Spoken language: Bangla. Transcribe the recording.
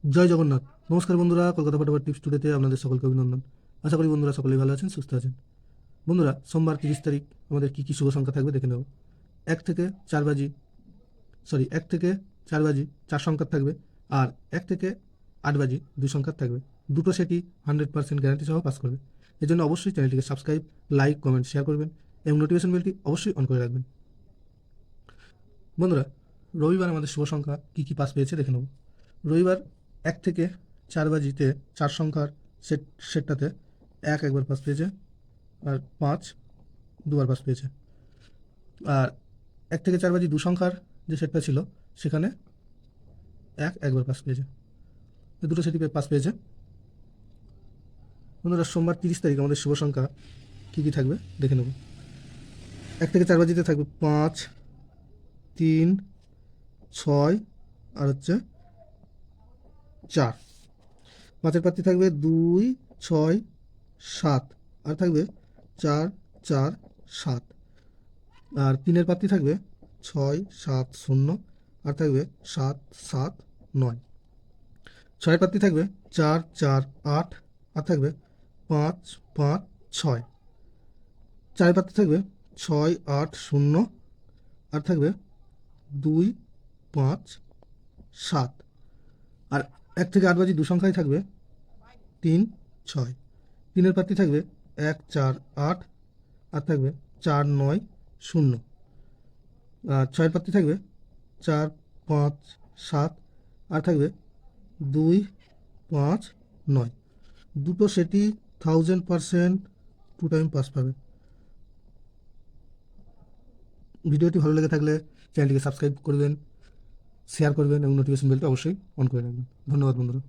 জয় জগন্নাথ। নমস্কার বন্ধুরা, কলকাতা ফটোগ্রাফার টিপস টুডেতে আপনাদের সকলকে অভিনন্দন। আশা করি বন্ধুরা সকলেই ভালো আছেন, সুস্থ আছেন। বন্ধুরা, সোমবার 30 তারিখ আমাদের কী কী শুভ সংখ্যা থাকবে দেখে নেব। এক থেকে চার বাজি এক থেকে চার বাজি 4 সংখ্যার থাকবে, আর 1 থেকে 8 বাজি 2 সংখ্যার থাকবে। দুটো সেটই 100% গ্যারান্টি সহ পাস করবে। এর জন্য অবশ্যই চ্যানেলটিকে সাবস্ক্রাইব, লাইক, কমেন্ট, শেয়ার করবেন এবং নোটিফিকেশন বেলটি অবশ্যই অন করে রাখবেন। বন্ধুরা, রবিবার আমাদের শুভ সংখ্যা কী কী পাস পেয়েছে দেখে নেব। রবিবার 1 থেকে 4 বাজিতে 4 সংখ্যার সেটটাতে একবার পাস পেয়েছে, আর 5 দুবার পাস পেয়েছে। আর 1 থেকে 4 বাজি 2 সংখ্যার যে সেটটা ছিল সেখানে একবার পাস পেয়েছে। এই দুটো সেটই পাস পেয়েছে। বন্ধুরা, সোমবার 30 তারিখ আমাদের শুভ সংখ্যা কী কী থাকবে দেখে নেব। 1 থেকে 4 বাজিতে থাকবে 5, 3, 6 আর 4। 5-এর প্রার্থী থাকবে 2, 6, 7 আর থাকবে 4, 4, 7। আর 3-এর প্রার্থী থাকবে 6, 7, 0 আর থাকবে 7, 7, 9। 6-এর প্রার্থী থাকবে 4, 4, 8 আর থাকবে 5, 5, 6। 4-এর প্রার্থী থাকবে 6, 8, 0 আর থাকবে 2, 5, 7। আর 1 থেকে 8 বাজি 2 সংখ্যায় থাকবে 3, 6। 3-এর প্রার্থী থাকবে 1, 4, 8 আর থাকবে 4, 9, 0। আর 6-এর প্রার্থী থাকবে 4, 5, 7 আর থাকবে 2, 5, 9। দুটো সেটই 1000% 2 টাইম পাস পাবে। ভিডিওটি ভালো লেগে থাকলে চ্যানেলটিকে সাবস্ক্রাইব করবেন, শেয়ার করবেন এবং নোটিফিকেশন বেলটা অবশ্যই অন করে রাখবেন। ধন্যবাদ বন্ধুরা।